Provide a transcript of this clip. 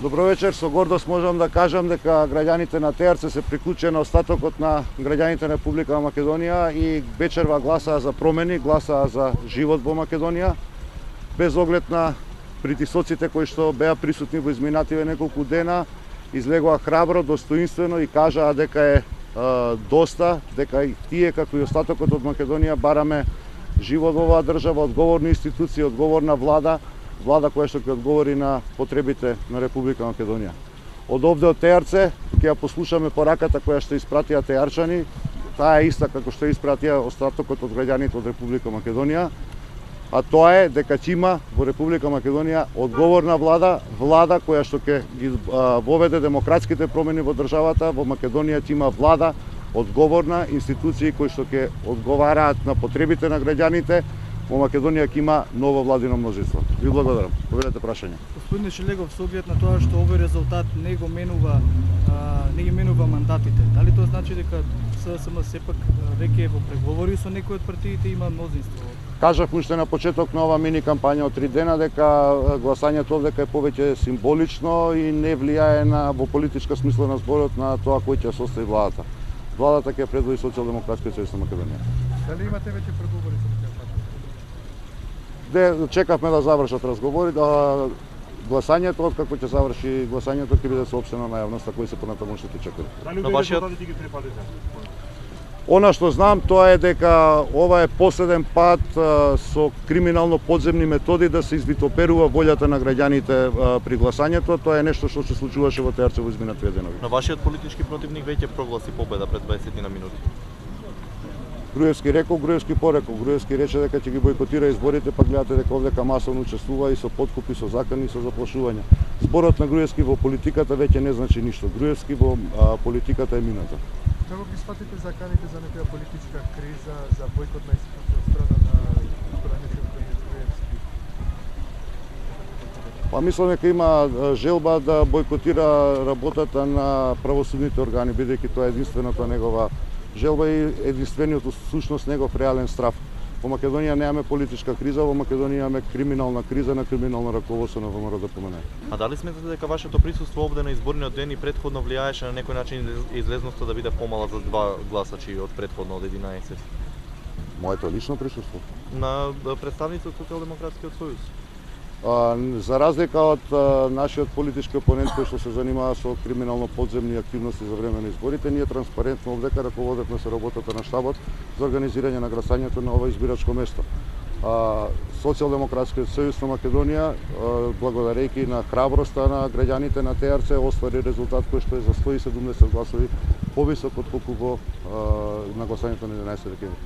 Добро вечер, со гордост можам да кажам дека граѓаните на ТРЦ се приклучени на остатокот на граѓаните на Република Македонија и вечерва гласаа за промени, гласаа за живот во Македонија, без оглед на притисоците кои што беа присутни во изминативе неколку дена, излегоа храбро, достоинствено и кажаа дека е доста, дека и тие како и остатокот од Македонија бараме живот во оваа држава, одговорни институции, одговорна влада која што ќе одговори на потребите на Република Македонија. Од овде од ТРЦ ќе ја послушаме пораката која што испратија теарчани, таа е иста како што испратија остатокот од граѓаните од Република Македонија, а тоа е дека ќе има во Република Македонија одговорна влада која што ќе ги воведе демократските промени во државата. Во Македонија ќе има влада одговорна, институции кои што ќе одговараат на потребите на граѓаните. Во Македонија ќе има ново владино мнозинство. Ви благодарам. Поведете прашање. Господин Шелегов, со оглед на тоа што овој резултат не ги менува мандатите, дали тоа значи дека СДСМ сепак веќе во преговори со некои од партиите има мнозинство? Кажав уште на почеток на оваа мини кампања од 3 дена дека гласањето овде е повеќе символично и не влијае во политичка смисла на зборот на тоа кој ќе состави владата. Владата ќе предводи Социјалдемократска сојуз на Македонија. Дали имате веќе преговори со Чекавме да завршат разговори, гласањето, откако ќе заврши гласањето, ќе биде соопштено на јавноста кои се понатаму што ќе чекаат. Дали резултатите ги припадите? Она што знам тоа е дека ова е последен пат со криминално подземни методи да се извитоперува волјата на граѓаните при гласањето. Тоа е нешто што се случуваше во ТРЦ во изминатите денови. Но вашиот политички противник веќе прогласи победа пред 20 на минути. Груевски рекол, Груевски порекол. Груевски рече дека ќе ги бойкотира изборите, па гледате дека овдека масовно учествува и со подкупи, со закани, со заплашувања. Зборот на Груевски во политиката веќе не значи ништо. Груевски во политиката е мината. Како ги сватите заканите за некоја политичка криза, за бойкот на институција од страна на управникот Груевски? Па мислам дека има желба да бойкотира работата на правосудните органи, бидејќи тоа е единствената негова желба и единствениот сушност негов реален страв. Во Македонија немаме политичка криза, во Македонија имаме криминална криза на криминално раководство на ВМРО ДПМН. А дали сметате дека вашето присуство овде на изборниот ден и претходно влијаеше на некој начин излезноста да биде помала за 2 гласачи од претходно од 11? Моето лично присуство. На представници од Социјалдемократскиот сојуз? За разлика од нашиот политички опонент кој што се занимава со криминално подземни активности за време на изборите, ние транспарентно овдека раководевме со работата на штабот за организирање на гласањето на ова избирачко место. Социјалдемократскиот сојуз на Македонија, благодарејќи на храброста на граѓаните на ТРЦ, оствари резултат кој што е за 170 гласови повисок од колку на гласањето на 11 декември.